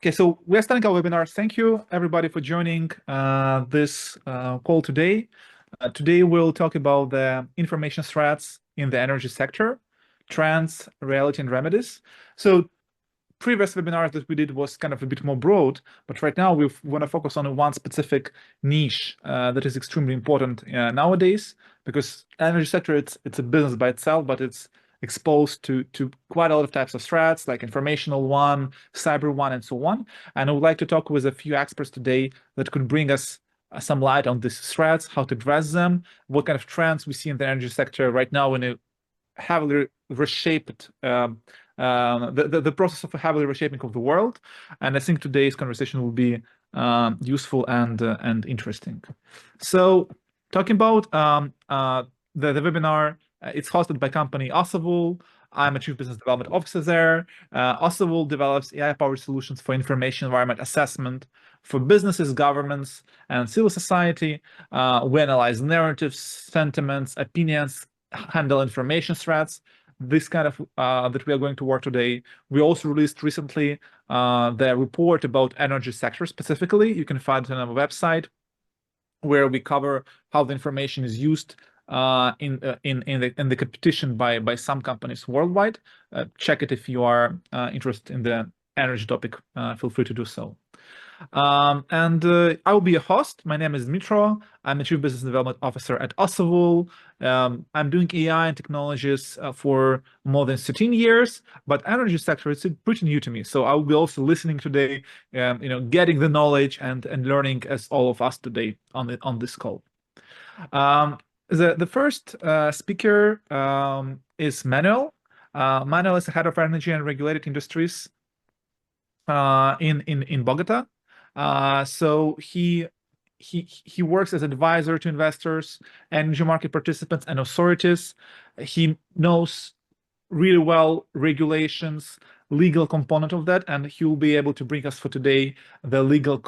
Okay, so we're starting our webinar. Thank you everybody for joining this call today. Today we'll talk about the information threats in the energy sector, trends, reality, and remedies. So previous webinars that we did was kind of a bit more broad, but right now we want to focus on one specific niche that is extremely important nowadays, because energy sector, it's a business by itself, but it's exposed to quite a lot of types of threats, like informational one, cyber one, and so on. And I would like to talk with a few experts today that could bring us some light on these threats, how to address them, what kind of trends we see in the energy sector right now in a heavily reshaped the process of a heavily reshaping of the world. And I think today's conversation will be useful and interesting. So talking about the webinar, it's hosted by company Osavul. I'm a Chief Business Development Officer there. Osavul develops AI-powered solutions for information environment assessment for businesses, governments, and civil society. We analyze narratives, sentiments, opinions, handle information threats, this kind of that we are going to work today. We also released recently the report about energy sector specifically. You can find it on our website, where we cover how the information is used in the competition by some companies worldwide. Check it if you are interested in the energy topic. Feel free to do so. I will be a host. My name is Dmitro. I'm a Chief Business Development Officer at Osavul. I'm doing AI and technologies for more than 13 years, but energy sector is pretty new to me. So I will be also listening today, getting the knowledge and learning as all of us today on this call. The first speaker is Manuel. Manuel is the head of energy and regulated industries in Bogota. So he works as advisor to investors, energy market participants, and authorities. He knows really well regulations, legal component of that, and he will be able to bring us for today the legal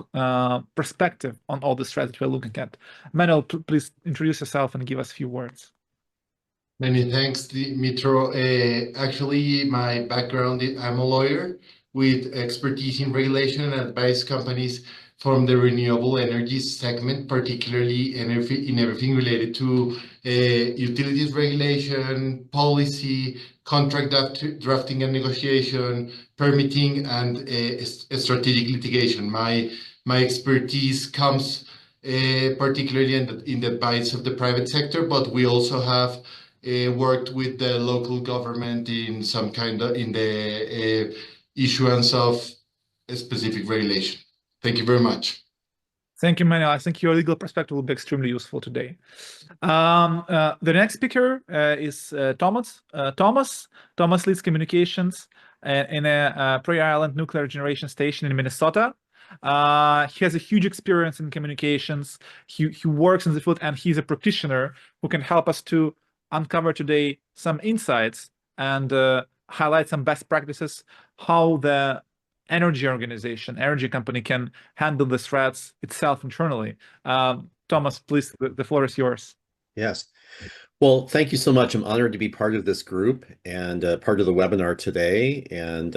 perspective on all the threats that we're looking at. Manuel, please introduce yourself and give us a few words. Many thanks, Dmitro. Actually, my background, I'm a lawyer with expertise in regulation and advise companies from the renewable energy segment, particularly in everything related to utilities regulation, policy, contract drafting and negotiation, permitting, and strategic litigation. My expertise comes particularly in the advice of the private sector, but we also have worked with the local government in some kind of in the issuance of a specific regulation. Thank you very much. Thank you, Manuel. I think your legal perspective will be extremely useful today. The next speaker is Thomas. Thomas leads communications in a Prairie Island nuclear generation station in Minnesota. He has a huge experience in communications. He works in the field, and he's a practitioner who can help us to uncover today some insights and highlight some best practices, how the energy company can handle the threats itself internally. Thomas, please, the floor is yours. Yes. Well, thank you so much. I'm honored to be part of this group and part of the webinar today. And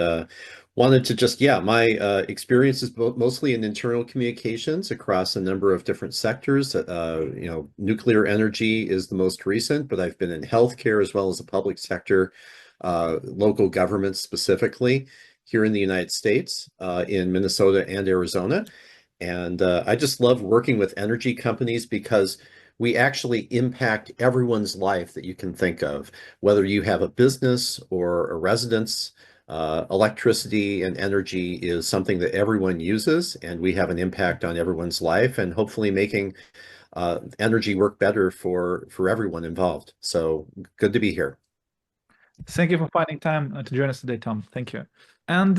wanted to just, my experience is mostly in internal communications across a number of different sectors. Nuclear energy is the most recent, but I've been in healthcare as well as the public sector, local government specifically here in the United States, in Minnesota and Arizona. And I just love working with energy companies because we actually impact everyone's life that you can think of, whether you have a business or a residence. Electricity and energy is something that everyone uses, and we have an impact on everyone's life and hopefully making energy work better for everyone involved. So good to be here. Thank you for finding time to join us today, Tom. Thank you. And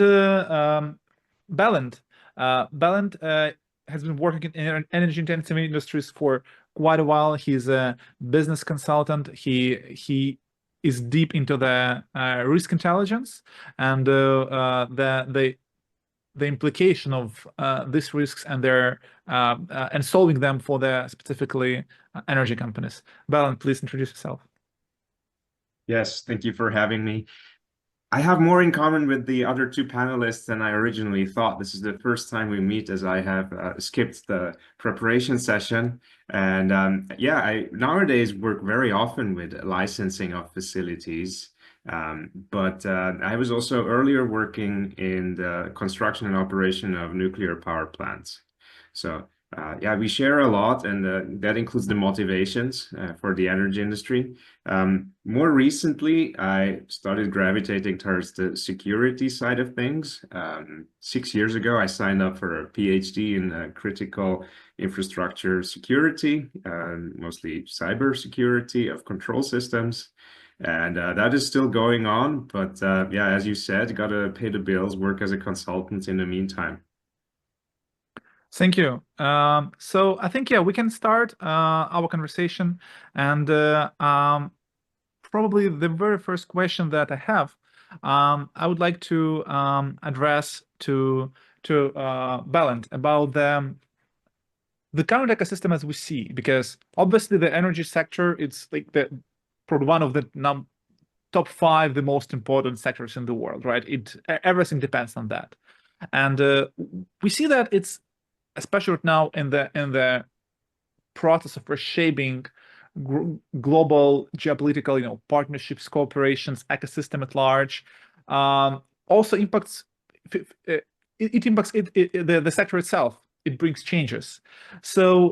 Balint. Balint has been working in energy-intensive industries for quite a while. He's a business consultant. He is deep into the risk intelligence and the implication of these risks and their and solving them for the specifically energy companies. Balint, please introduce yourself. Yes, thank you for having me. I have more in common with the other two panelists than I originally thought. This is the first time we meet, as I have skipped the preparation session. And yeah, I nowadays work very often with licensing of facilities. But I was also earlier working in the construction and operation of nuclear power plants. So yeah, we share a lot, and that includes the motivations for the energy industry. More recently, I started gravitating towards the security side of things. 6 years ago, I signed up for a PhD in critical infrastructure security, mostly cyber security of control systems. And that is still going on. But yeah, as you said, got to pay the bills, work as a consultant in the meantime. Thank you. So I think, yeah, we can start our conversation. And probably the very first question that I have, I would like to address to Balint about the current ecosystem as we see, because obviously the energy sector, it's like probably one of the top 5 the most important sectors in the world, right? Everything depends on that, and we see that it's especially right now in the process of reshaping global geopolitical, partnerships, cooperations, ecosystem at large. Also impacts it impacts the sector itself. It brings changes. So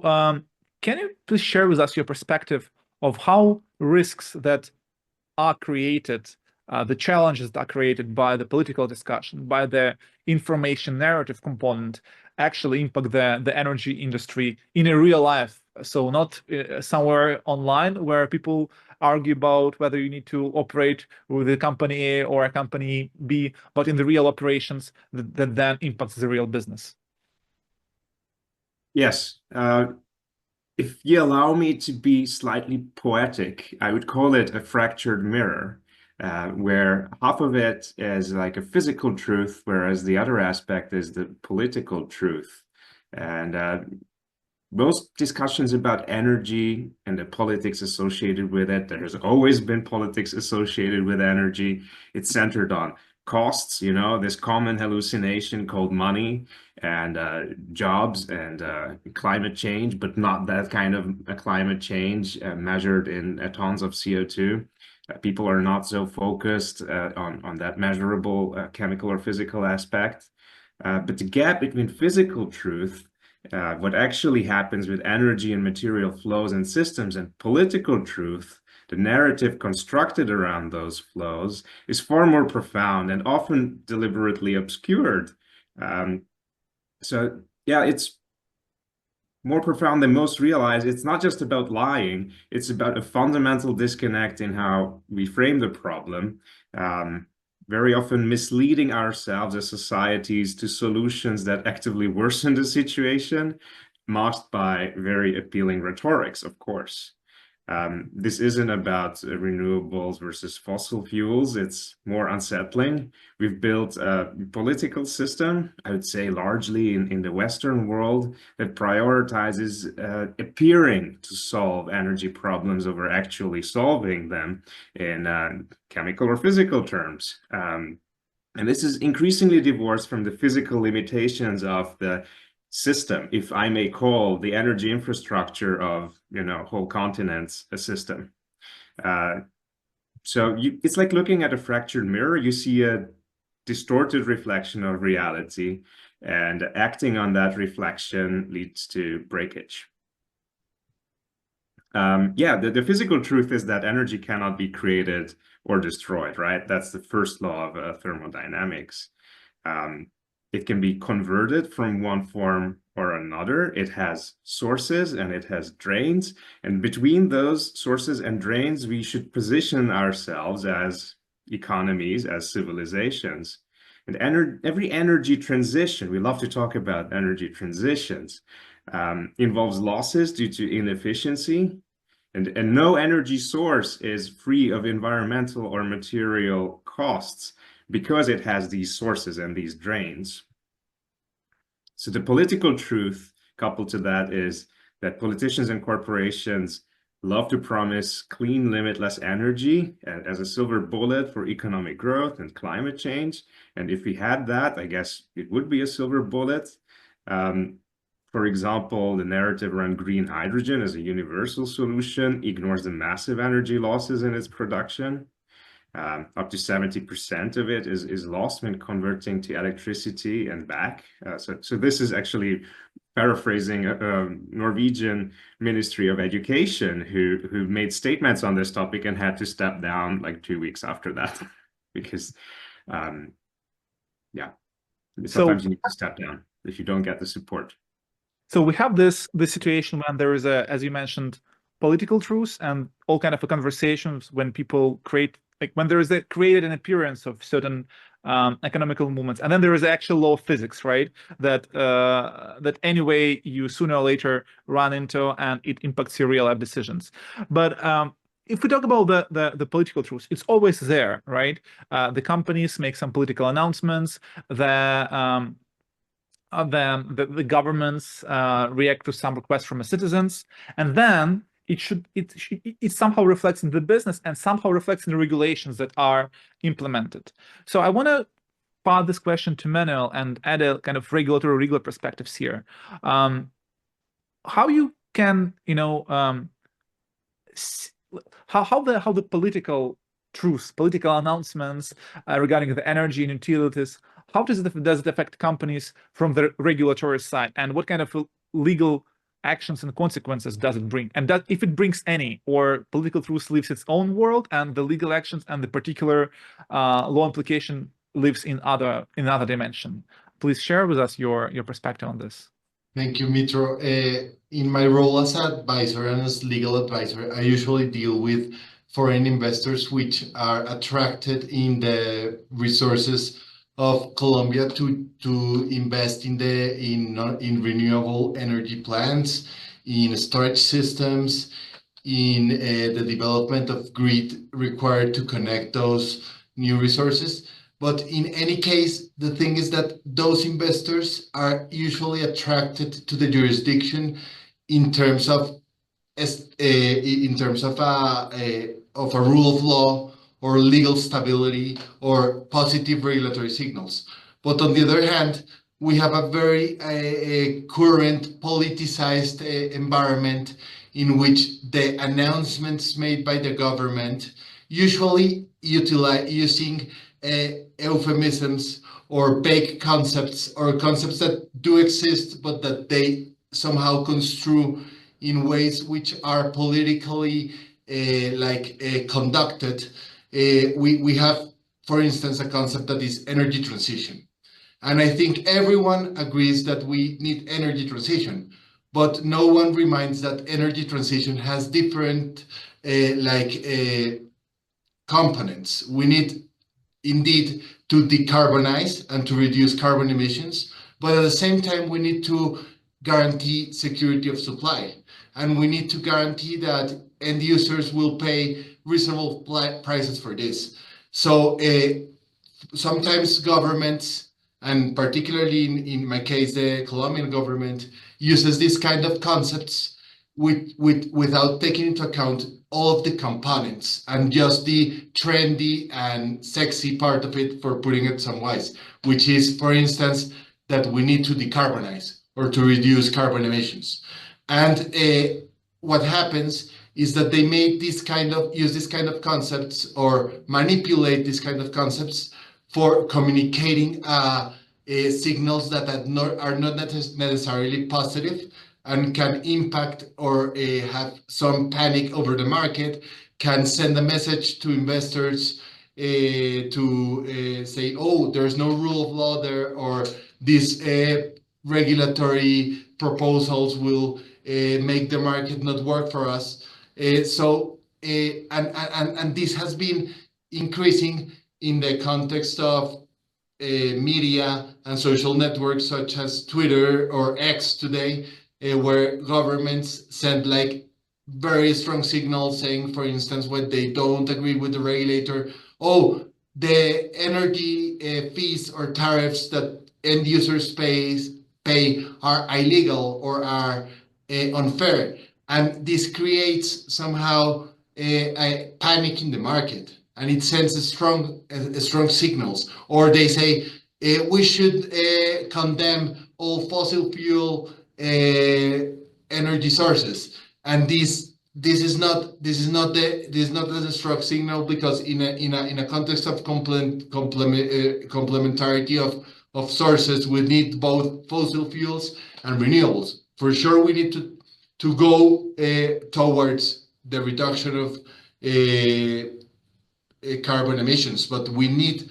can you please share with us your perspective of how risks that are created, the challenges that are created by the political discussion, by the information narrative component, actually impact the energy industry in a real life? So not somewhere online where people argue about whether you need to operate with a company A or a company B, but in the real operations that then impacts the real business. Yes. If you allow me to be slightly poetic, I would call it a fractured mirror, where half of it is like a physical truth, whereas the other aspect is the political truth. And most discussions about energy and the politics associated with it, there's always been politics associated with energy. It's centered on costs, this common hallucination called money, and jobs, and climate change, but not that kind of a climate change measured in tons of CO2. People are not so focused on that measurable chemical or physical aspect. But the gap between physical truth, what actually happens with energy and material flows and systems, and political truth, the narrative constructed around those flows, is far more profound and often deliberately obscured. So yeah, it's more profound than most realize. It's not just about lying, it's about a fundamental disconnect in how we frame the problem. Very often misleading ourselves as societies to solutions that actively worsen the situation, masked by very appealing rhetorics, of course. This isn't about renewables versus fossil fuels. It's more unsettling. We've built a political system, I would say largely in the Western world, that prioritizes appearing to solve energy problems over actually solving them in chemical or physical terms. And this is increasingly divorced from the physical limitations of the system, if I may call the energy infrastructure of whole continents a system. So it's like looking at a fractured mirror. You see a distorted reflection of reality, and acting on that reflection leads to breakage. Yeah, the physical truth is that energy cannot be created or destroyed, right? That's the first law of thermodynamics. It can be converted from one form or another. It has sources and it has drains. And between those sources and drains, we should position ourselves as economies, as civilizations. And every energy transition, we love to talk about energy transitions, involves losses due to inefficiency. And no energy source is free of environmental or material costs, because it has these sources and these drains. So the political truth coupled to that is that politicians and corporations love to promise clean, limitless energy as a silver bullet for economic growth and climate change. And if we had that, I guess it would be a silver bullet. For example, the narrative around green hydrogen as a universal solution ignores the massive energy losses in its production. Up to 70% of it is lost when converting to electricity and back. So this is actually paraphrasing a Norwegian Ministry of Education who made statements on this topic and had to step down like 2 weeks after that because sometimes you need to step down if you don't get the support. So we have this situation when there is as you mentioned, political truce and all kind of conversations when people create, like when there is created an appearance of certain economical movements, and then there is actual law of physics, right? That anyway you sooner or later run into, and it impacts your real life decisions. But if we talk about the political truth, it's always there, right? The companies make some political announcements. The governments react to some requests from the citizens, and then it somehow reflects in the business and somehow reflects in the regulations that are implemented. So I want to pass this question to Manuel and add a kind of regulatory perspectives here. How you can, how the political truths, political announcements regarding the energy and utilities, how does it affect companies from the regulatory side, and what kind of legal actions and consequences does it bring, and that if it brings any, or political truth lives its own world and the legal actions and the particular law implication lives in other dimension? Please share with us your perspective on this. Thank you, Mitro. In my role as advisor and as legal advisor, I usually deal with foreign investors which are attracted in the resources of Colombia to invest in renewable energy plants, in storage systems, in the development of grid required to connect those new resources. But in any case, the thing is that those investors are usually attracted to the jurisdiction in terms of a rule of law, or legal stability, or positive regulatory signals. But on the other hand, we have a very current politicized environment in which the announcements made by the government usually using euphemisms or vague concepts, or concepts that do exist but that they somehow construe in ways which are politically conducted. We have, for instance, a concept that is energy transition. And I think everyone agrees that we need energy transition, but no one reminds that energy transition has different components. We need indeed to decarbonize and to reduce carbon emissions, but at the same time, we need to guarantee security of supply. And we need to guarantee that end users will pay reasonable prices for this. So sometimes governments, and particularly in my case, the Colombian government, uses this kind of concepts without taking into account all of the components and just the trendy and sexy part of it, for putting it some wise, which is, for instance, that we need to decarbonize or to reduce carbon emissions. And what happens is that they make use this kind of concepts, or manipulate this kind of concepts for communicating signals that are not necessarily positive, and can impact or have some panic over the market, can send a message to investors to say, oh, there's no rule of law there, or these regulatory proposals will make the market not work for us. And this has been increasing in the context of media and social networks such as Twitter or X today, where governments send very strong signals saying, for instance, when they don't agree with the regulator, oh, the energy fees or tariffs that end users pay are illegal or are unfair. And this creates somehow a panic in the market, and it sends a strong signals. Or they say we should condemn all fossil fuel energy sources, and this is not a strong signal, because in a context of complementarity of sources, we need both fossil fuels and renewables. For sure, we need to go towards the reduction of carbon emissions, but we need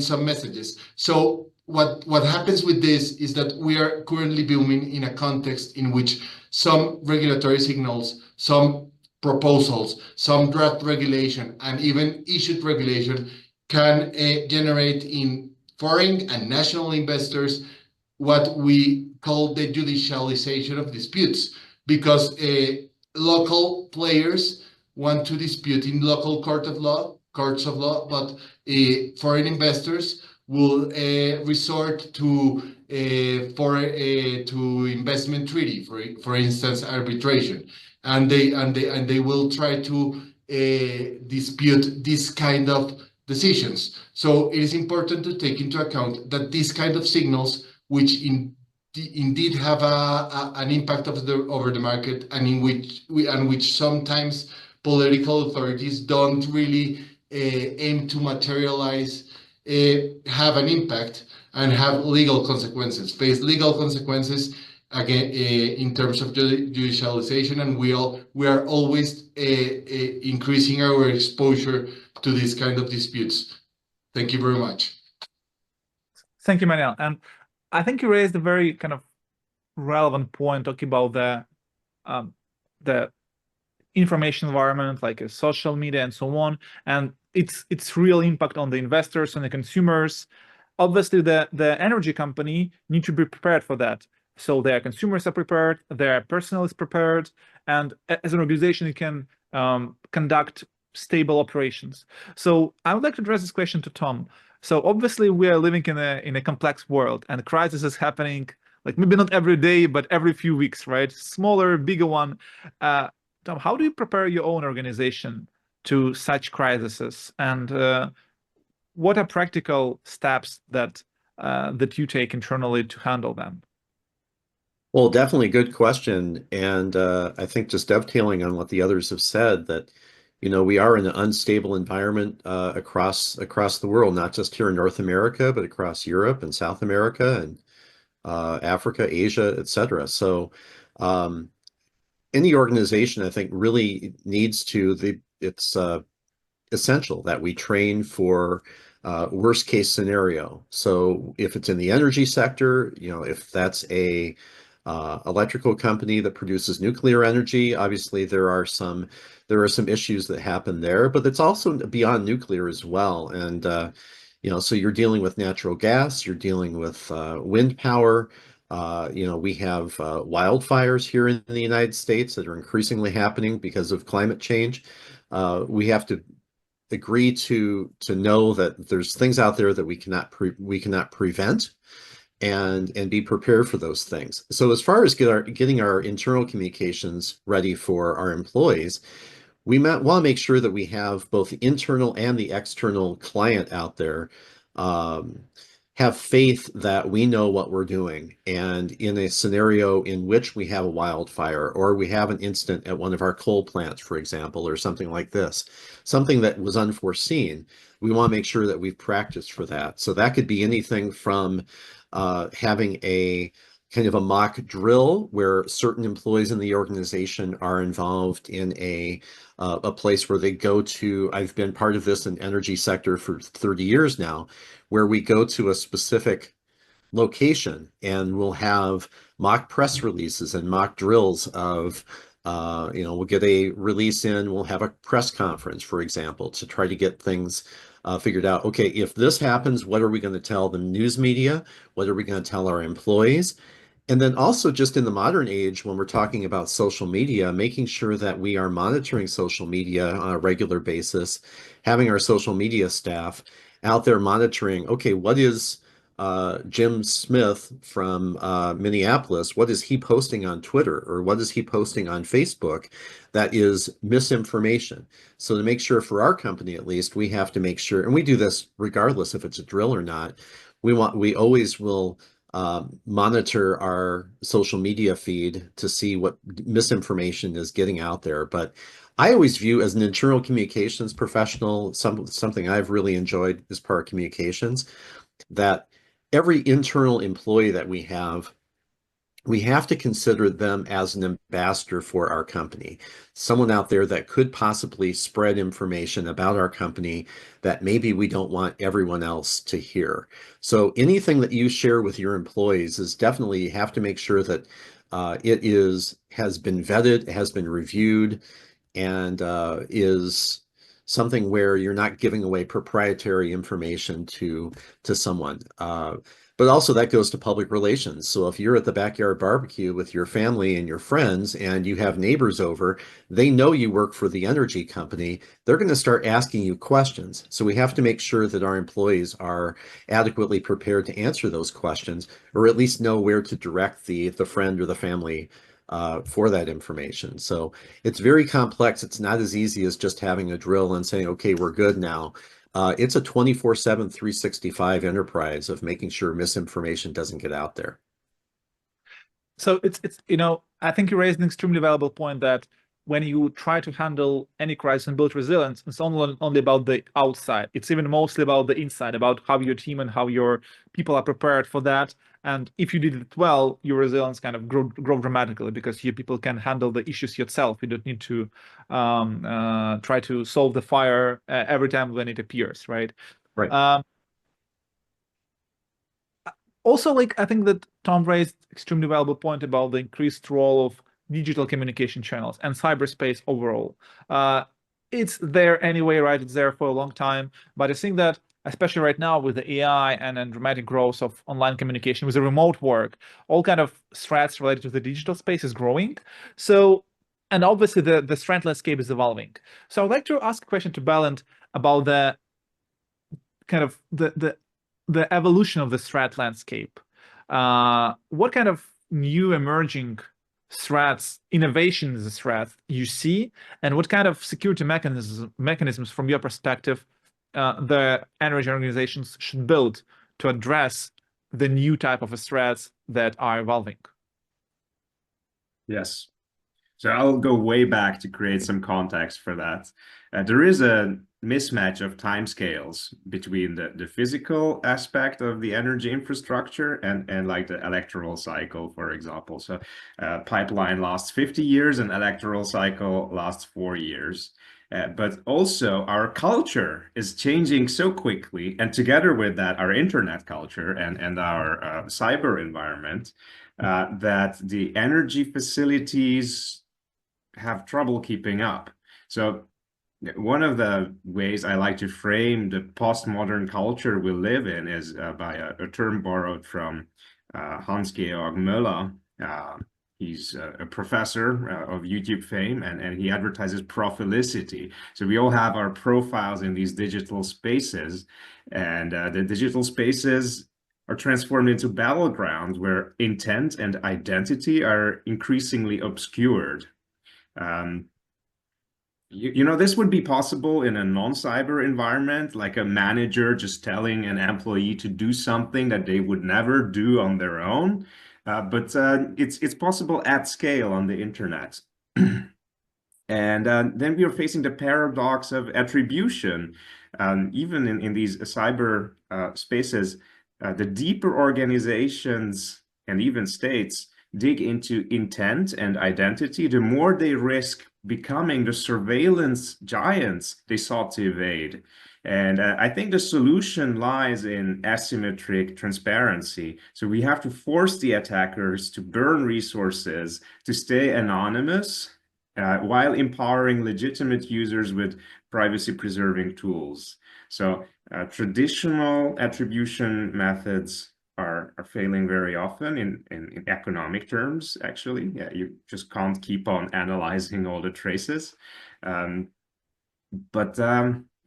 some messages. So what happens with this is that we are currently building in a context in which some regulatory signals, some proposals, some draft regulation, and even issued regulation can generate in foreign and national investors what we call the judicialization of disputes, because local players want to dispute in local courts of law, but foreign investors will resort to investment treaty, for instance, arbitration, and they will try to dispute this kind of decisions. So it is important to take into account that these kind of signals, which indeed have an impact over the market, and in which sometimes political authorities don't really aim to materialize, have an impact and have legal consequences, face legal consequences again in terms of judicialization, and we are always increasing our exposure to these kind of disputes. Thank you very much. Thank you, Manuel. And I think you raised a very kind of relevant point, talking about the information environment, like social media and so on, and its real impact on the investors and the consumers. Obviously, the energy company need to be prepared for that. So their consumers are prepared, their personnel is prepared, and as an organization, it can conduct stable operations. So I would like to address this question to Tom. So obviously, we are living in a complex world, and the crisis is happening, like maybe not every day, but every few weeks, right? Smaller, bigger one. Tom, how do you prepare your own organization to such crises, and what are practical steps that you take internally to handle them? Well, definitely a good question. And I think just dovetailing on what the others have said, that, we are in an unstable environment across the world, not just here in North America, but across Europe and South America and Africa, Asia, etc. So any organization, I think, really needs it's essential that we train for worst case scenario. So if it's in the energy sector, if that's a electrical company that produces nuclear energy, obviously there are some issues that happen there, but it's also beyond nuclear as well. And so you're dealing with natural gas, you're dealing with wind power. We have wildfires here in the United States that are increasingly happening because of climate change. We have to agree to know that there's things out there that we cannot prevent, and be prepared for those things. So as far as getting our internal communications ready for our employees, we want to make sure that we have both the internal and the external client out there have faith that we know what we're doing. And in a scenario in which we have a wildfire, or we have an incident at one of our coal plants, for example, or something like this, something that was unforeseen, we want to make sure that we've practiced for that. So that could be anything from having a kind of a mock drill where certain employees in the organization are involved in a place where they go to. I've been part of this in energy sector for 30 years now, where we go to a specific location and we'll have mock press releases and mock drills of, we'll get a release in, we'll have a press conference, for example, to try to get things figured out. Okay, if this happens, what are we going to tell the news media? What are we going to tell our employees? And then also, just in the modern age, when we're talking about social media, making sure that we are monitoring social media on a regular basis, having our social media staff out there monitoring, okay, what is Jim Smith from Minneapolis, what is he posting on Twitter or what is he posting on Facebook that is misinformation? So to make sure for our company, at least, we have to make sure, and we do this regardless if it's a drill or not, we always will monitor our social media feed to see what misinformation is getting out there. But I always view as an internal communications professional, something I've really enjoyed as part of communications, that every internal employee that we have to consider them as an ambassador for our company, someone out there that could possibly spread information about our company that maybe we don't want everyone else to hear. So anything that you share with your employees is definitely, you have to make sure that has been vetted, has been reviewed, and is something where you're not giving away proprietary information to someone. But also that goes to public relations. So if you're at the backyard barbecue with your family and your friends and you have neighbors over, they know you work for the energy company, they're going to start asking you questions. So we have to make sure that our employees are adequately prepared to answer those questions, or at least know where to direct the friend or the family for that information. So it's very complex. It's not as easy as just having a drill and saying, okay, we're good now. It's a 24/7, 365 enterprise of making sure misinformation doesn't get out there. So it's I think you raised an extremely valuable point that when you try to handle any crisis and build resilience, it's only about the outside. It's even mostly about the inside, about how your team and how your people are prepared for that. And if you did it well, your resilience kind of grow dramatically because your people can handle the issues yourself. You don't need to try to solve the fire every time when it appears, right? Right. Also, I think that Tom raised extremely valuable point about the increased role of digital communication channels and cyberspace overall. It's there anyway, right? It's there for a long time. But I think that, especially right now with the AI and dramatic growth of online communication, with the remote work, all kind of threats related to the digital space is growing. So, and obviously the threat landscape is evolving. So I'd like to ask a question to Balint about the kind of the evolution of the threat landscape. What kind of new emerging threats, innovations, threats you see, and what kind of security mechanisms from your perspective the energy organizations should build to address the new type of threats that are evolving? Yes. So I'll go way back to create some context for that. There is a mismatch of timescales between the physical aspect of the energy infrastructure and like the electoral cycle, for example. So pipeline lasts 50 years and electoral cycle lasts 4 years. But also our culture is changing so quickly, and together with that, our internet culture and our cyber environment, that the energy facilities have trouble keeping up. So one of the ways I like to frame the postmodern culture we live in is by a term borrowed from Hans-Georg Müller. He's a professor of YouTube fame, and he advertises profilicity. So we all have our profiles in these digital spaces, and the digital spaces are transformed into battlegrounds where intent and identity are increasingly obscured. This would be possible in a non-cyber environment, like a manager just telling an employee to do something that they would never do on their own. But it's possible at scale on the internet. And then we are facing the paradox of attribution. Even in these cyber spaces, the deeper organizations and even states dig into intent and identity, the more they risk becoming the surveillance giants they sought to evade. And I think the solution lies in asymmetric transparency. So we have to force the attackers to burn resources, to stay anonymous, while empowering legitimate users with privacy-preserving tools. So traditional attribution methods are failing very often in economic terms, actually. Yeah, you just can't keep on analyzing all the traces. But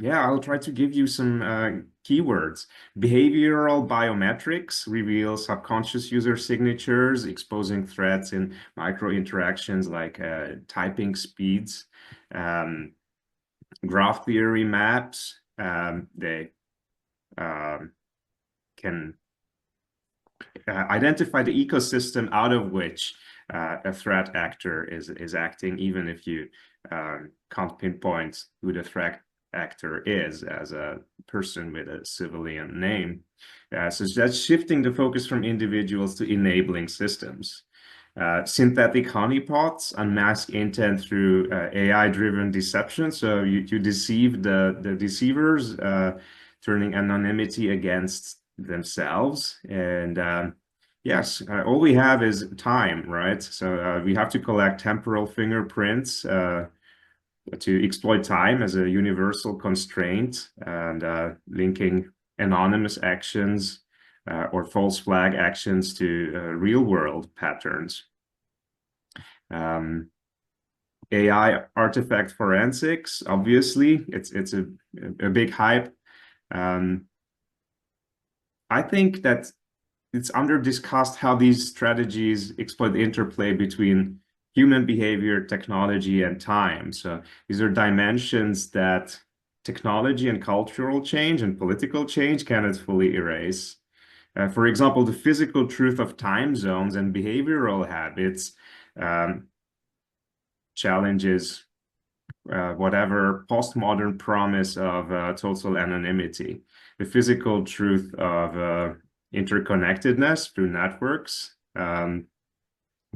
Yeah, I'll try to give you some keywords. Behavioral biometrics reveal subconscious user signatures, exposing threats in micro interactions like typing speeds. Graph theory maps, they can identify the ecosystem out of which a threat actor is acting, even if you can't pinpoint who the threat actor is as a person with a civilian name. So that's shifting the focus from individuals to enabling systems. Synthetic honeypots unmask intent through AI-driven deception. So you deceive the deceivers, turning anonymity against themselves. And yes, all we have is time, right? So we have to collect temporal fingerprints to exploit time as a universal constraint, and linking anonymous actions or false flag actions to real world patterns. AI artifact forensics, obviously, it's a big hype. I think that it's under discussed how these strategies exploit the interplay between human behavior, technology, and time. So these are dimensions that technology and cultural change and political change cannot fully erase. For example, the physical truth of time zones and behavioral habits challenges whatever postmodern promise of total anonymity. The physical truth of interconnectedness through networks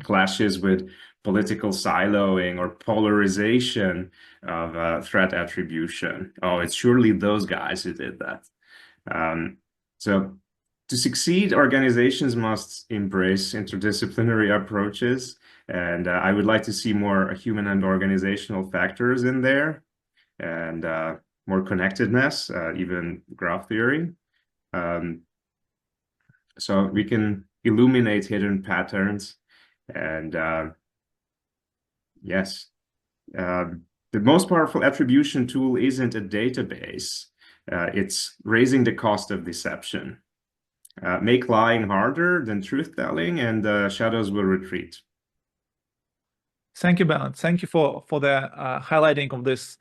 clashes with political siloing or polarization of threat attribution. Oh, it's surely those guys who did that. So to succeed, organizations must embrace interdisciplinary approaches, and I would like to see more human and organizational factors in there, and more connectedness, even graph theory. So we can illuminate hidden patterns, and yes, the most powerful attribution tool isn't a database. It's raising the cost of deception. Make lying harder than truth-telling, and the shadows will retreat. Thank you, Balint. Thank you for the highlighting of this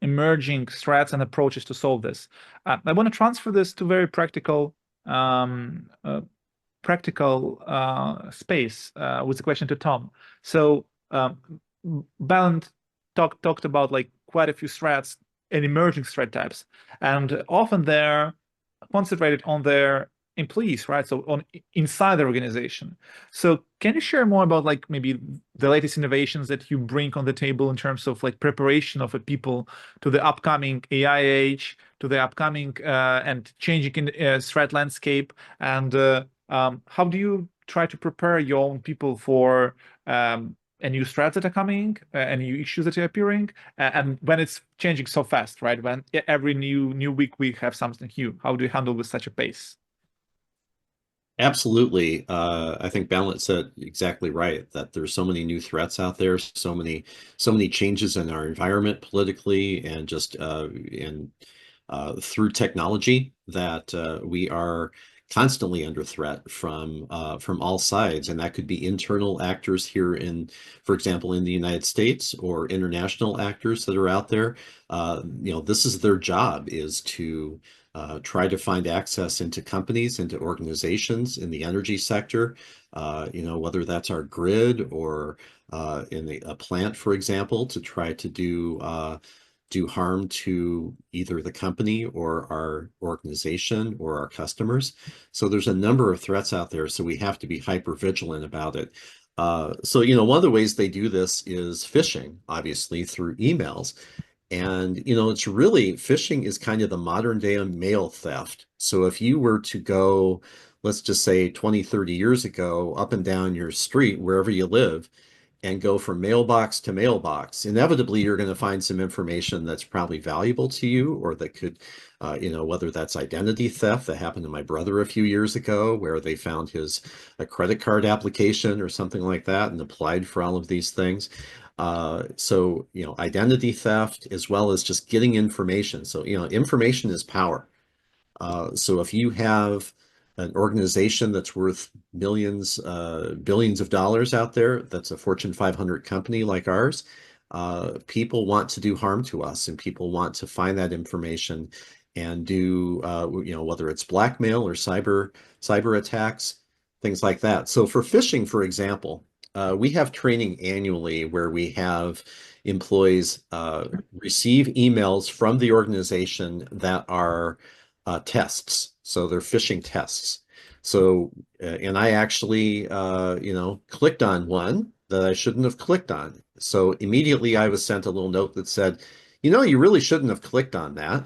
emerging threats and approaches to solve this. I want to transfer this to very practical space with a question to Tom. So Balint talked about like quite a few threats and emerging threat types, and often they're concentrated on their employees, right? So on inside the organization. So can you share more about like maybe the latest innovations that you bring on the table in terms of like preparation of a people to the upcoming AI age, to the upcoming and changing threat landscape, and how do you try to prepare your own people for new threats that are coming, and new issues that are appearing, and when it's changing so fast, right? When every new week we have something new, how do you handle with such a pace? Absolutely. I think Balint said exactly right, that there's so many new threats out there, so many changes in our environment politically and just through technology, that we are constantly under threat from all sides, and that could be internal actors here in, for example, in the United States, or international actors that are out there. This is their job, is to try to find access into companies, into organizations in the energy sector, whether that's our grid or in a plant, for example, to try to do harm to either the company or our organization or our customers. So there's a number of threats out there, so we have to be hyper vigilant about it. So one of the ways they do this is phishing, obviously, through emails. And, it's really, phishing is kind of the modern day of mail theft. So if you were to go, let's just say 20, 30 years ago, up and down your street, wherever you live, and go from mailbox to mailbox, inevitably you're going to find some information that's probably valuable to you, or that could, whether that's identity theft. That happened to my brother a few years ago, where they found a credit card application or something like that and applied for all of these things. So, identity theft as well as just getting information. So, information is power. So if you have an organization that's worth millions, billions of dollars out there, that's a Fortune 500 company like ours, people want to do harm to us, and people want to find that information and do, whether it's blackmail or cyber attacks, things like that. So for phishing, for example, we have training annually where we have employees receive emails from the organization that are tests. So they're phishing tests. So, and I actually, clicked on one that I shouldn't have clicked on. So immediately I was sent a little note that said, you really shouldn't have clicked on that.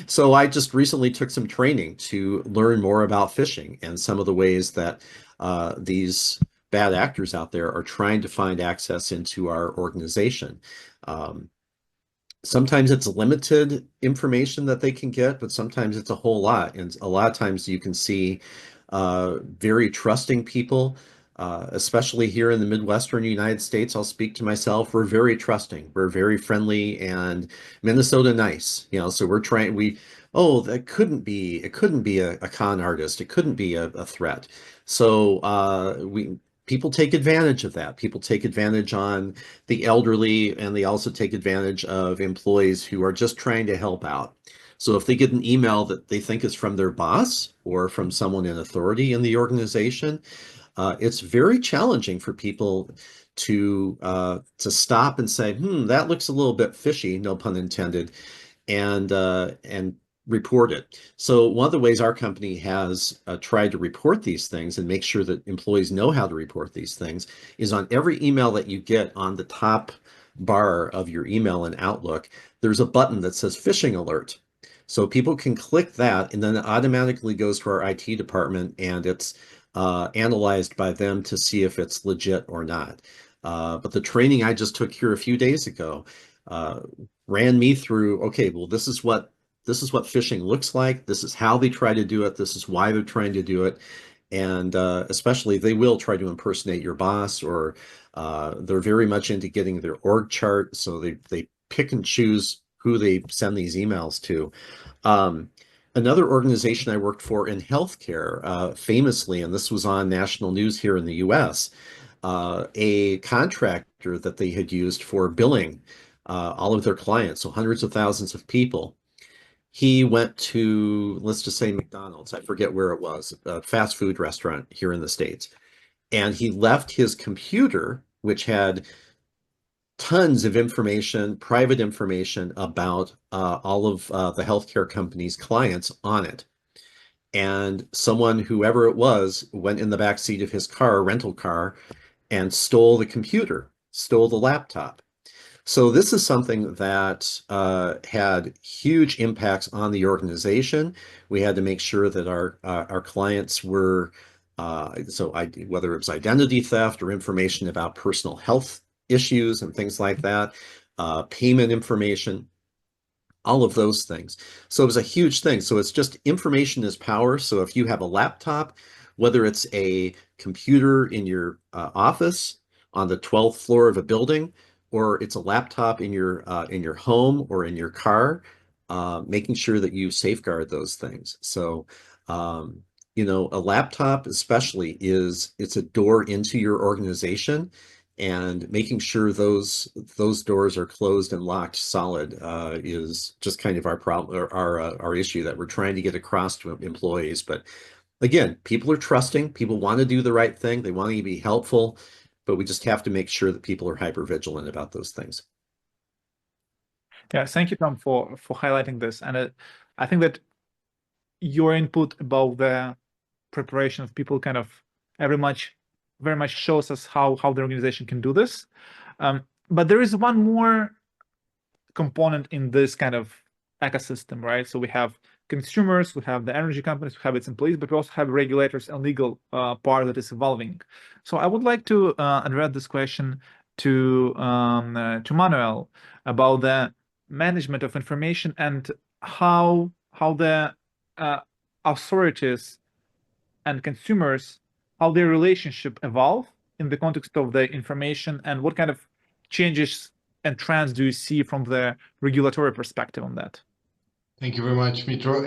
So I just recently took some training to learn more about phishing and some of the ways that these bad actors out there are trying to find access into our organization. Sometimes it's limited information that they can get, but sometimes it's a whole lot. And a lot of times you can see very trusting people, especially here in the Midwestern United States. I'll speak to myself. We're very trusting. We're very friendly, and Minnesota nice. So we're trying, it couldn't be a con artist. It couldn't be a threat. So people take advantage of that. People take advantage on the elderly, and they also take advantage of employees who are just trying to help out. So if they get an email that they think is from their boss or from someone in authority in the organization, it's very challenging for people to stop and say, that looks a little bit fishy, no pun intended, and report it. So one of the ways our company has tried to report these things and make sure that employees know how to report these things is on every email that you get on the top bar of your email in Outlook, there's a button that says phishing alert. So people can click that, and then it automatically goes to our IT department, and it's analyzed by them to see if it's legit or not. But the training I just took here a few days ago ran me through, okay, well, this is what phishing looks like. This is how they try to do it. This is why they're trying to do it. And especially they will try to impersonate your boss, or they're very much into getting their org chart. So they pick and choose who they send these emails to. Another organization I worked for in healthcare, famously, and this was on national news here in the US, a contractor that they had used for billing all of their clients, so hundreds of thousands of people. He went to, let's just say McDonald's, I forget where it was, a fast food restaurant here in the States. And he left his computer, which had tons of information, private information about all of the healthcare company's clients on it. And someone, whoever it was, went in the back seat of his car, rental car, and stole the computer, stole the laptop. So this is something that had huge impacts on the organization. We had to make sure that our clients were, whether it was identity theft or information about personal health issues and things like that, payment information, all of those things. So it was a huge thing. So it's just information is power. So if you have a laptop, whether it's a computer in your office on the 12th floor of a building, or it's a laptop in your home or in your car, making sure that you safeguard those things. So, a laptop especially it's a door into your organization, and making sure those doors are closed and locked solid is just kind of our problem, or our issue that we're trying to get across to employees. But again, people are trusting, people want to do the right thing, they want to be helpful, but we just have to make sure that people are hyper vigilant about those things. Yeah, thank you, Tom, for highlighting this. And I think that your input about the preparation of people kind of very much shows us how the organization can do this. But there is one more component in this kind of ecosystem, right? So we have consumers, we have the energy companies, we have its employees, but we also have regulators and legal part that is evolving. So I would like to address this question to Manuel about the management of information and how the authorities and consumers, how their relationship evolve in the context of the information, and what kind of changes and trends do you see from the regulatory perspective on that? Thank you very much, Mitro.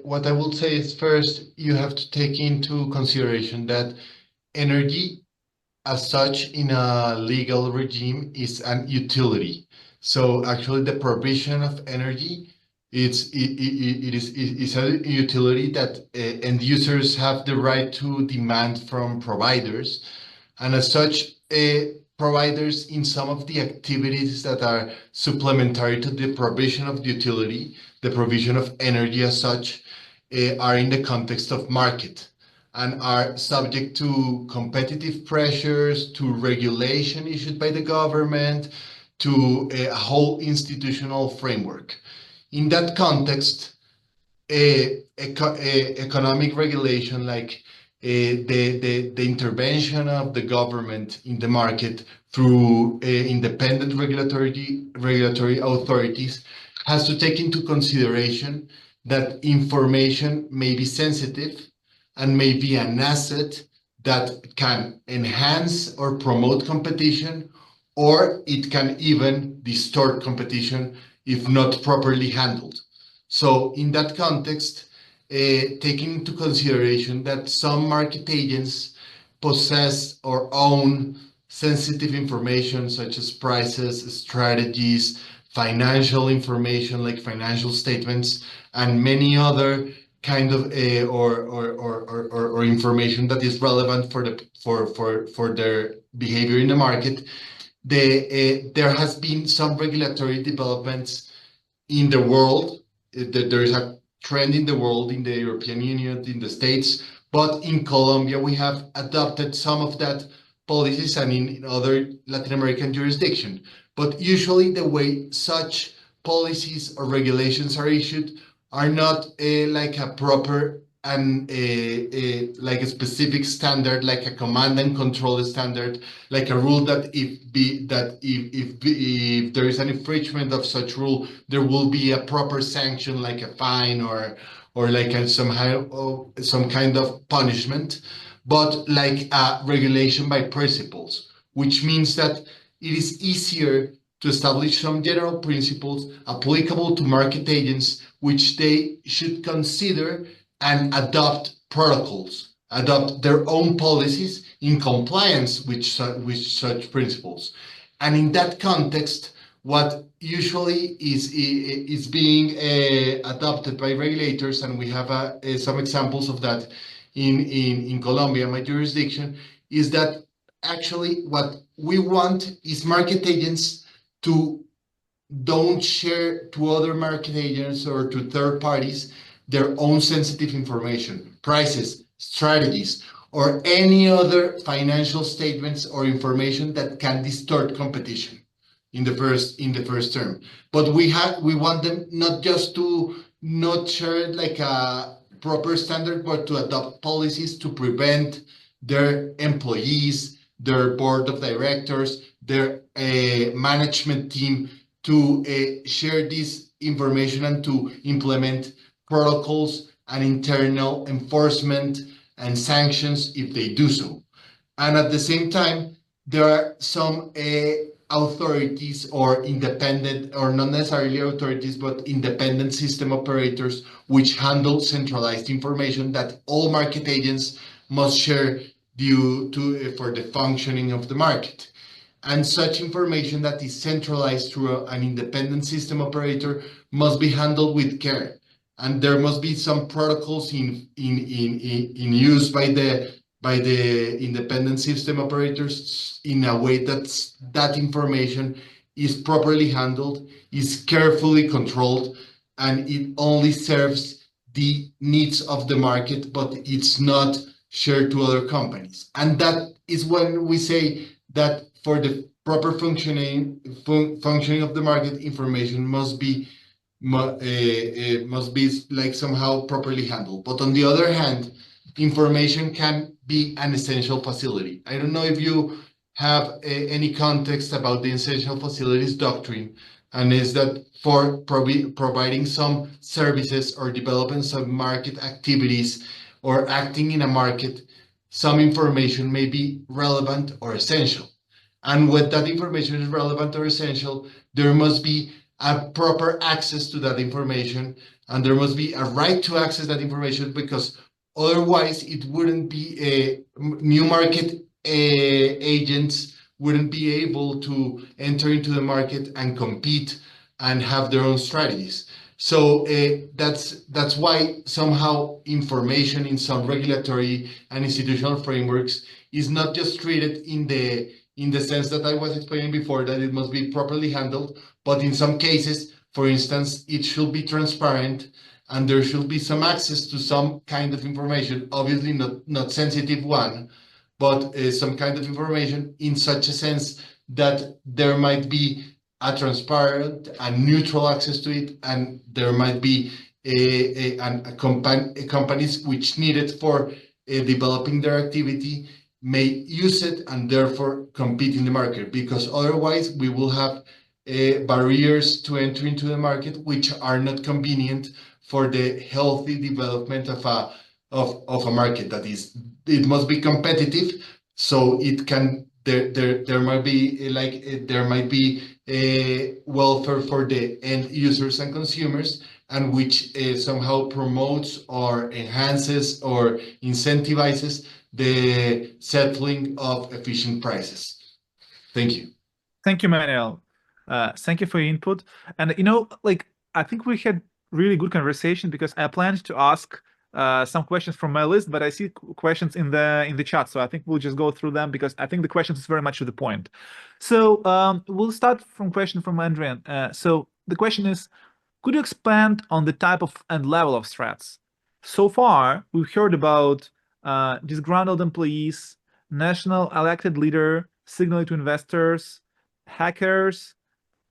What I will say is first, you have to take into consideration that energy as such in a legal regime is an utility. So actually the provision of energy is a utility that end users have the right to demand from providers. And as such, providers in some of the activities that are supplementary to the provision of the utility, the provision of energy as such, are in the context of market and are subject to competitive pressures, to regulation issued by the government, to a whole institutional framework. In that context, economic regulation like the intervention of the government in the market through independent regulatory authorities has to take into consideration that information may be sensitive and may be an asset that can enhance or promote competition, or it can even distort competition if not properly handled. So in that context, taking into consideration that some market agents possess or own sensitive information such as prices, strategies, financial information like financial statements, and many other kind of or information that is relevant for their behavior in the market. There has been some regulatory developments in the world. There is a trend in the world, in the European Union, in the States, but in Colombia we have adopted some of that policies and in other Latin American jurisdictions. But usually the way such policies or regulations are issued are not like a proper and like a specific standard, like a command and control standard, like a rule that if there is an infringement of such rule, there will be a proper sanction, like a fine or like some kind of punishment, but like a regulation by principles, which means that it is easier to establish some general principles applicable to market agents, which they should consider and adopt protocols, adopt their own policies in compliance with such principles. And in that context, what usually is being adopted by regulators, and we have some examples of that in Colombia, my jurisdiction, is that actually what we want is market agents to don't share to other market agents or to third parties their own sensitive information, prices, strategies, or any other financial statements or information that can distort competition in the first term. But we want them not just to not share it like a proper standard, but to adopt policies to prevent their employees, their board of directors, their management team to share this information and to implement protocols and internal enforcement and sanctions if they do so. And at the same time, there are some authorities or independent, or not necessarily authorities, but independent system operators which handle centralized information that all market agents must share due to for the functioning of the market. And such information that is centralized through an independent system operator must be handled with care. And there must be some protocols in use by the independent system operators in a way that information is properly handled, is carefully controlled, and it only serves the needs of the market, but it's not shared to other companies. And that is when we say that for the proper functioning of the market, information must be like somehow properly handled. But on the other hand, information can be an essential facility. I don't know if you have any context about the essential facilities doctrine, and is that for providing some services or developing some market activities or acting in a market, some information may be relevant or essential. And when that information is relevant or essential, there must be a proper access to that information, and there must be a right to access that information, because otherwise it wouldn't be a new market agents wouldn't be able to enter into the market and compete and have their own strategies. So that's why somehow information in some regulatory and institutional frameworks is not just treated in the sense that I was explaining before, that it must be properly handled, but in some cases, for instance, it should be transparent and there should be some access to some kind of information, obviously not sensitive one, but some kind of information in such a sense that there might be a transparent and neutral access to it, and there might be companies which need it for developing their activity may use it and therefore compete in the market, because otherwise we will have barriers to enter into the market which are not convenient for the healthy development of a market. That is, it must be competitive, so it can there might be there might be welfare for the end users and consumers, and which somehow promotes or enhances or incentivizes the settling of efficient prices. Thank you. Thank you, Manuel. Thank you for your input. And I think we had really good conversation, because I planned to ask some questions from my list, but I see questions in the chat, so I think we'll just go through them, because I think the questions is very much to the point. So we'll start from question from Adrian. So the question is, could you expand on the type of and level of threats? So far, we've heard about disgruntled employees, national elected leader signaling to investors, hackers,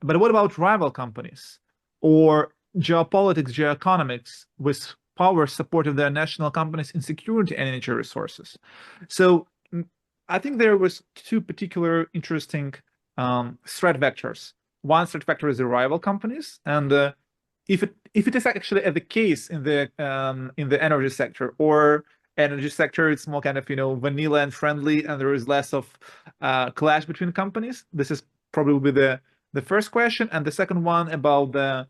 but what about rival companies or geopolitics, geoeconomics with power supporting their national companies in security and energy resources? So I think there was two particular interesting threat vectors. One threat vector is the rival companies, and if it is actually the case in the energy sector or energy sector, it's more kind of vanilla and friendly, and there is less of clash between companies. This is probably the first question, and the second one about the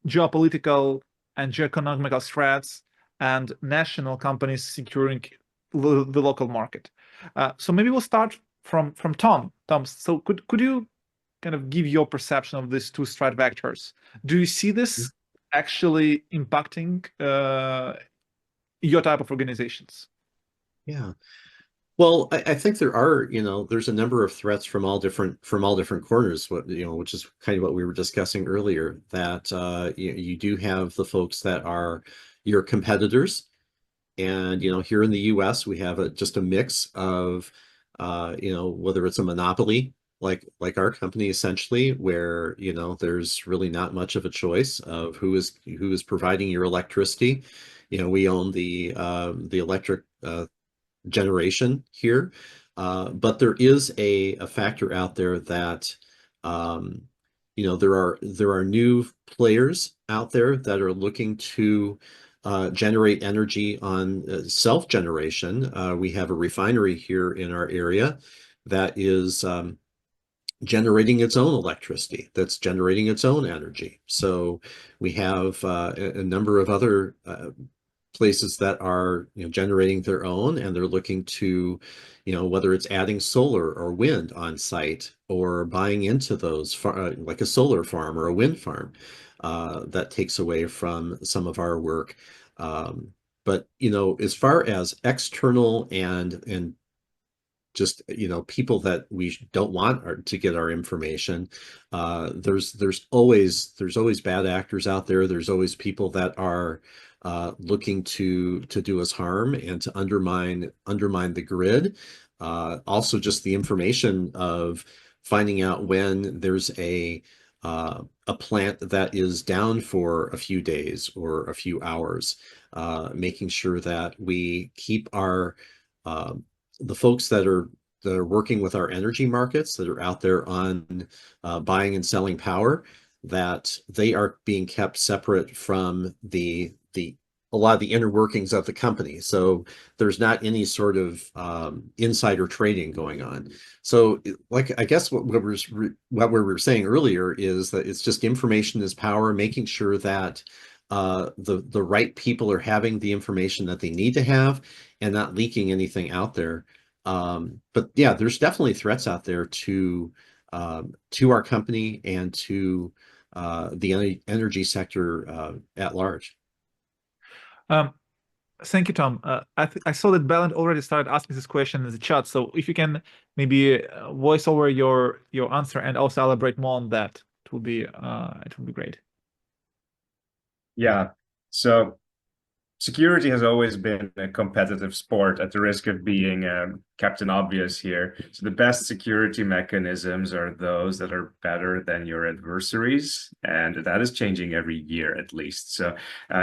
geopolitical and geoeconomical threats and national companies securing the local market. So maybe we'll start from Tom. Tom, so could you kind of give your perception of these two threat vectors? Do you see this actually impacting your type of organizations? Yeah. Well, I think there are, there's a number of threats from all different corners, which is kind of what we were discussing earlier, that you do have the folks that are your competitors. And, here in the US, we have just a mix of, whether it's a monopoly, like our company, essentially, where, there's really not much of a choice of who is providing your electricity. We own the electric generation here, but there is a factor out there that there are new players out there that are looking to generate energy on self-generation. We have a refinery here in our area that is generating its own electricity, that's generating its own energy. So we have a number of other places that are generating their own, and they're looking to whether it's adding solar or wind on site or buying into those like a solar farm or a wind farm, that takes away from some of our work. But as far as external and just people that we don't want to get our information, there's always bad actors out there. There's always people that are looking to do us harm and to undermine the grid. Also, just the information of finding out when there's a plant that is down for a few days or a few hours, making sure that we keep our the folks that are working with our energy markets, that are out there on buying and selling power, that they are being kept separate from the a lot of the inner workings of the company. So there's not any sort of insider trading going on. So like, I guess what we were saying earlier is that it's just information is power, making sure that the right people are having the information that they need to have and not leaking anything out there. But yeah, there's definitely threats out there to our company and to the energy sector at large. Thank you, Tom. I saw that Balint already started asking this question in the chat. So if you can maybe voice over your answer and also elaborate more on that, it will be great. Yeah. So security has always been a competitive sport, at the risk of being Captain Obvious here. So the best security mechanisms are those that are better than your adversaries, and that is changing every year at least. So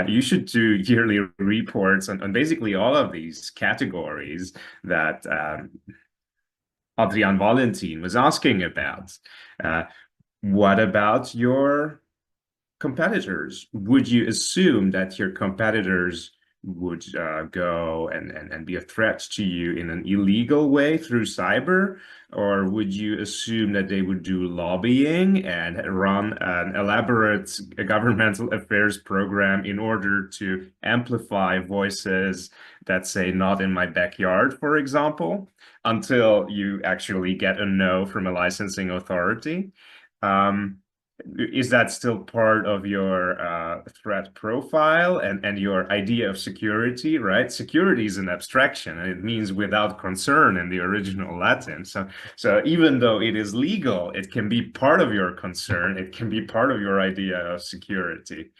you should do yearly reports on basically all of these categories that Adrian Valentin was asking about. What about your competitors? Would you assume that your competitors would go and be a threat to you in an illegal way through cyber? Or would you assume that they would do lobbying and run an elaborate governmental affairs program in order to amplify voices that say not in my backyard, for example, until you actually get a no from a licensing authority? Is that still part of your threat profile and your idea of security, right? Security is an abstraction, and it means without concern in the original Latin. So even though it is legal, it can be part of your concern. It can be part of your idea of security.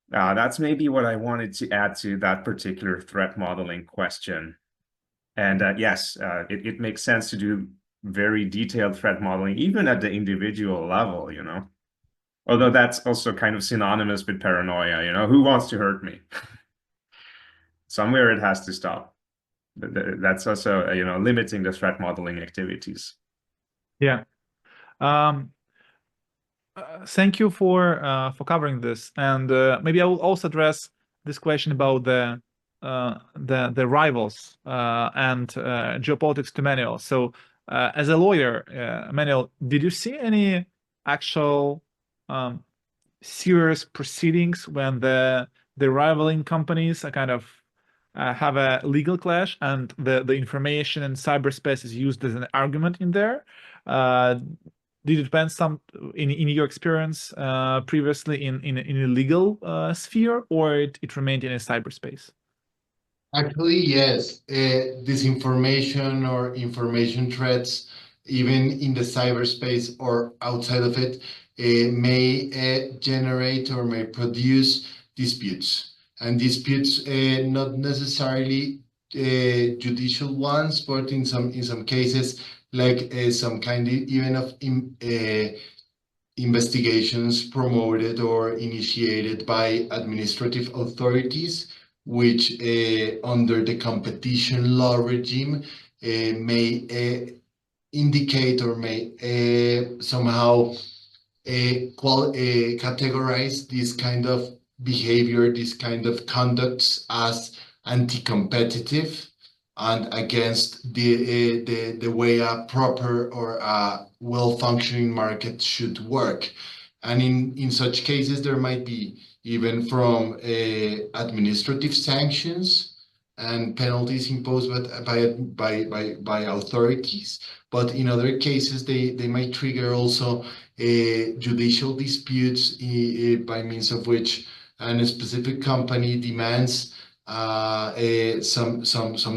That's maybe what I wanted to add to that particular threat modeling question. And yes, it makes sense to do very detailed threat modeling, even at the individual level, you know? Although that's also kind of synonymous with paranoia, you know, who wants to hurt me? Somewhere it has to stop. That's also, you know, limiting the threat modeling activities. Yeah. Thank you for covering this, and maybe I will also address this question about the rivals and geopolitics to Manuel. So, as a lawyer, Manuel, did you see any actual serious proceedings when the rivaling companies are kind of have a legal clash and the information in cyberspace is used as an argument in there? Did it depend some in your experience previously in a legal sphere, or it remained in a cyberspace? Actually, yes. Disinformation or information threats, even in the cyberspace or outside of it, may generate or may produce disputes. And disputes, not necessarily judicial ones, but in some cases, like some kind even of investigations promoted or initiated by administrative authorities, which under the competition law regime may indicate or may somehow categorize this kind of behavior, this kind of conducts as anti-competitive and against the way a proper or a well-functioning market should work. And in such cases, there might be even from administrative sanctions and penalties imposed by authorities. But in other cases, they might trigger also judicial disputes by means of which a specific company demands some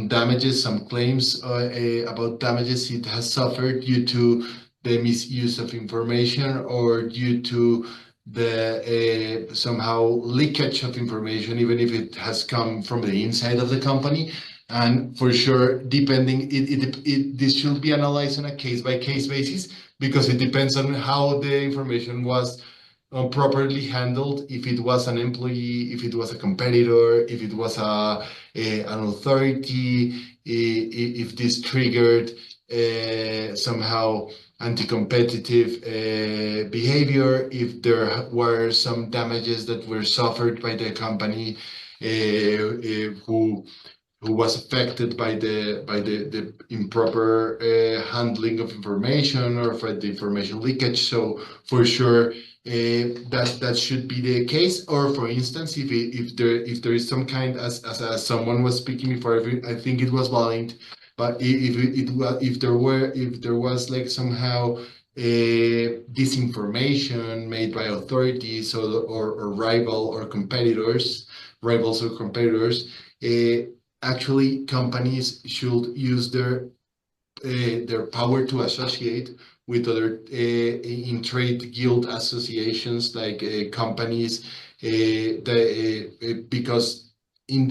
damages, some claims about damages it has suffered due to the misuse of information or due to the somehow leakage of information, even if it has come from the inside of the company. And for sure, depending, this should be analyzed on a case-by-case basis, because it depends on how the information was properly handled, if it was an employee, if it was a competitor, if it was an authority, if this triggered somehow anti-competitive behavior, if there were some damages that were suffered by the company who was affected by the improper handling of information or by the information leakage. So for sure, that should be the case. Or for instance, if there is some kind, as someone was speaking before, I think it was Valent, but if there was like somehow disinformation made by authorities or rivals or competitors. Actually, companies should use their power to associate with other in trade guild associations like companies because in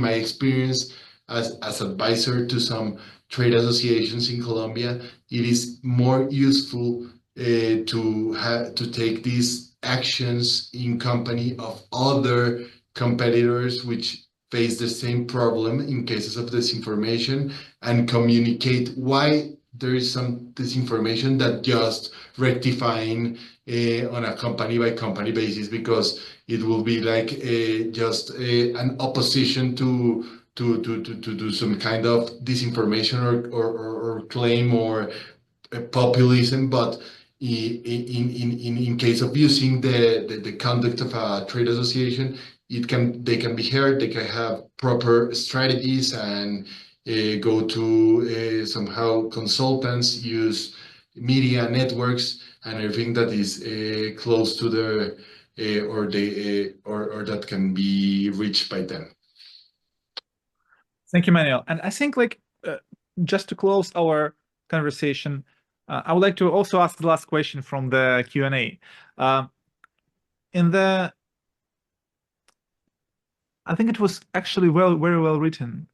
my experience as advisor to some trade associations in Colombia, it is more useful to take these actions in company of other competitors which face the same problem in cases of disinformation and communicate why there is some disinformation that just rectifying on a company by company basis, because it will be like just an opposition to do some kind of disinformation or claim or populism. But in case of using the conduct of a trade association, they can be heard, they can have proper strategies and go to somehow consultants, use media networks and everything that is close to their or that can be reached by them. Thank you, Manuel. And I think just to close our conversation, I would like to also ask the last question from the Q&A. I think it was actually very well written.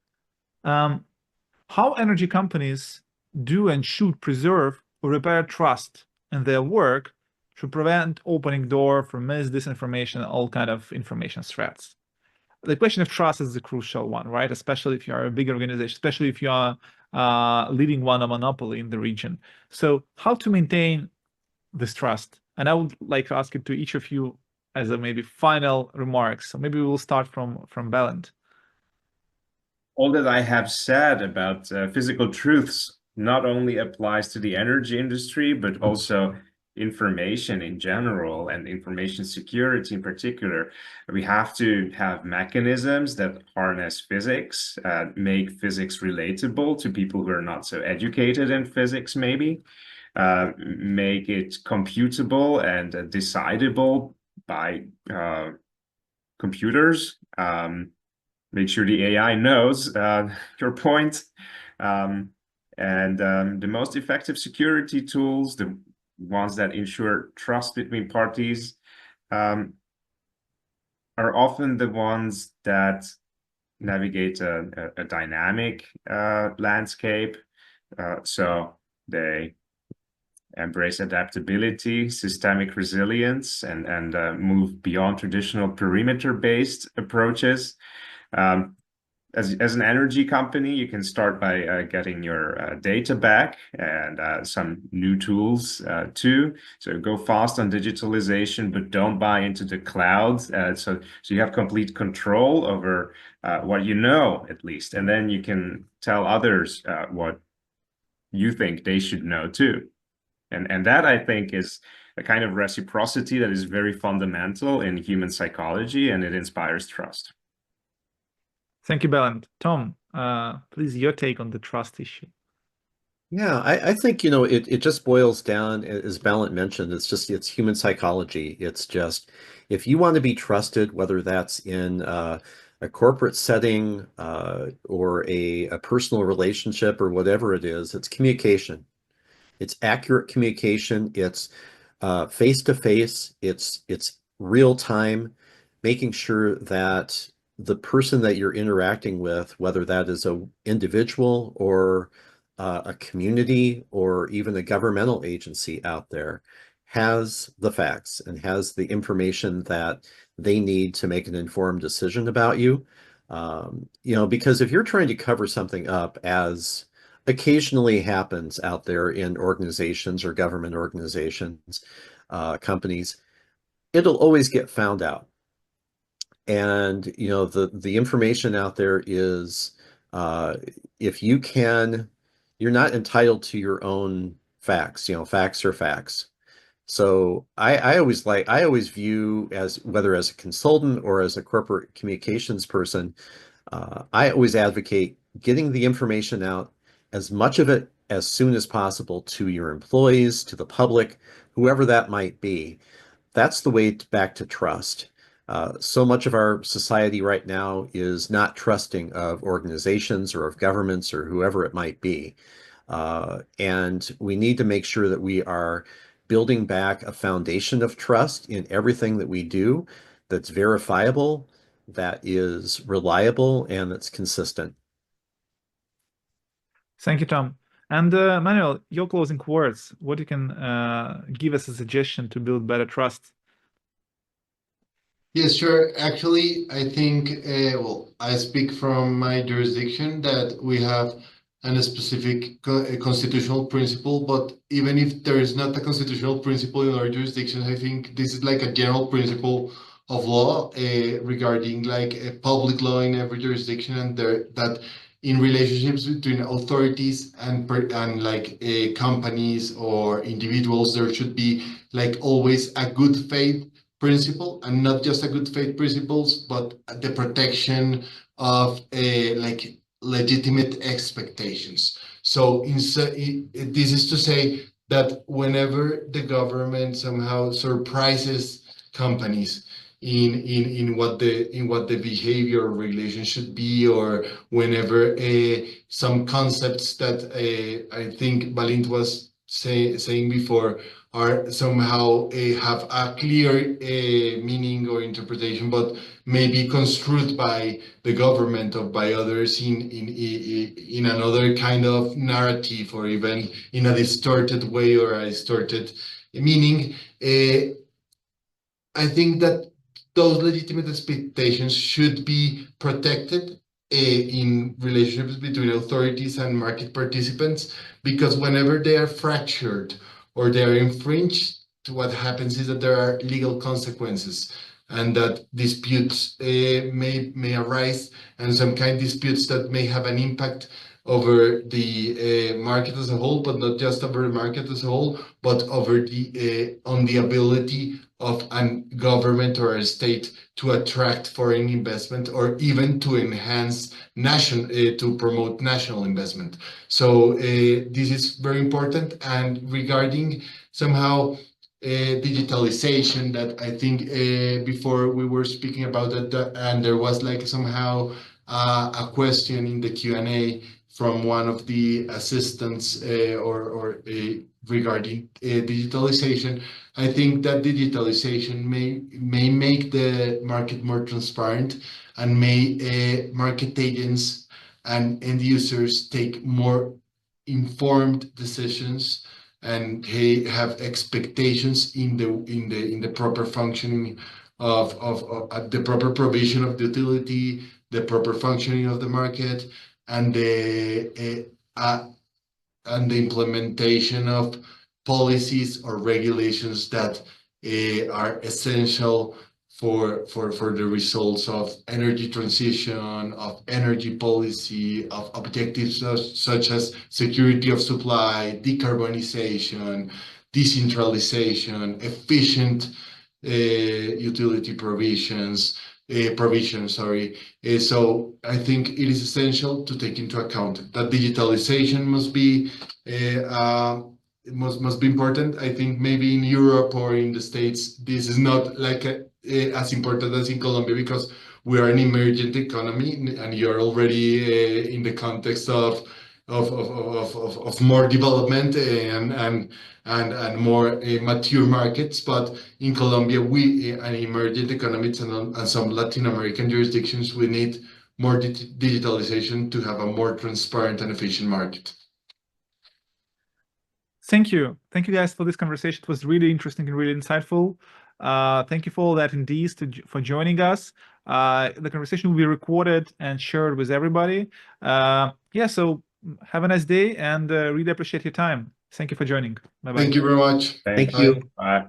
How energy companies do and should preserve or repair trust in their work to prevent opening door for disinformation, all kind of information threats. The question of trust is the crucial one, right? Especially if you are a big organization, especially if you are leading one a monopoly in the region. So how to maintain this trust? And I would like to ask it to each of you as a maybe final remarks. So maybe we will start from Valent. All that I have said about physical truths not only applies to the energy industry, but also information in general and information security in particular. We have to have mechanisms that harness physics, make physics relatable to people who are not so educated in physics, maybe, make it computable and decidable by computers. Make sure the AI knows your point. And the most effective security tools, the ones that ensure trust between parties, are often the ones that navigate a dynamic landscape. So they embrace adaptability, systemic resilience, and move beyond traditional perimeter-based approaches. As an energy company, you can start by getting your data back and some new tools too. So go fast on digitalization, but don't buy into the cloud. So you have complete control over what you know, at least, and then you can tell others what you think they should know too. And that, I think, is a kind of reciprocity that is very fundamental in human psychology, and it inspires trust. Thank you, Valent. Tom, please, your take on the trust issue. Yeah, I think, it just boils down, as Valent mentioned, it's human psychology. It's just, if you want to be trusted, whether that's in a corporate setting or a personal relationship or whatever it is, it's communication. It's accurate communication. It's face-to-face. It's real time, making sure that the person that you're interacting with, whether that is an individual or a community or even a governmental agency out there, has the facts and has the information that they need to make an informed decision about you. Because if you're trying to cover something up, as occasionally happens out there in organizations or government organizations, companies, it'll always get found out. And the information out there is, if you can, you're not entitled to your own facts. Facts are facts. So I always view, as whether as a consultant or as a corporate communications person, I always advocate getting the information out, as much of it as soon as possible, to your employees, to the public, whoever that might be. That's the way back to trust. So much of our society right now is not trusting of organizations or of governments or whoever it might be. And we need to make sure that we are building back a foundation of trust in everything that we do, that's verifiable, that is reliable, and that's consistent. Thank you, Tom. And Manuel, your closing words, what you can give us a suggestion to build better trust? Yes, sure. Actually, I think, well, I speak from my jurisdiction that we have a specific constitutional principle, but even if there is not a constitutional principle in our jurisdiction, I think this is like a general principle of law regarding like a public law in every jurisdiction, and that in relationships between authorities and like companies or individuals, there should be like always a good faith principle, and not just a good faith principles, but the protection of like legitimate expectations. So this is to say that whenever the government somehow surprises companies in what the behavior regulation should be, or whenever some concepts that I think Balint was saying before are somehow have a clear meaning or interpretation, but maybe construed by the government or by others in another kind of narrative, or even in a distorted way or a distorted meaning. I think that those legitimate expectations should be protected in relationships between authorities and market participants, because whenever they are fractured or they are infringed, what happens is that there are legal consequences, and that disputes may arise, and some kind of disputes that may have an impact over the market as a whole, but not just over the market as a whole, but over on the ability of a government or a state to attract foreign investment, or even to enhance to promote national investment. So this is very important. And regarding somehow digitalization, that I think before we were speaking about it, and there was like somehow a question in the Q&A from one of the assistants regarding digitalization. I think that digitalization may make the market more transparent, and may market agents and end users take more informed decisions, and have expectations in the proper functioning of the proper provision of the utility, the proper functioning of the market, and the implementation of policies or regulations that are essential for the results of energy transition, of energy policy, of objectives such as security of supply, decarbonization, decentralization, efficient utility provisions. So I think it is essential to take into account that digitalization must be important. I think maybe in Europe or in the States, this is not like as important as in Colombia, because we are an emergent economy, and you're already in the context of more development and more mature markets. But in Colombia, we an emergent economies, and some Latin American jurisdictions, we need more digitalization to have a more transparent and efficient market. Thank you guys for this conversation. It was really interesting and really insightful. Thank you for all the attendees for joining us. The conversation will be recorded and shared with everybody. So have a nice day, and really appreciate your time. Thank you for joining. Bye-bye. Thank you very much. Thank you. Bye.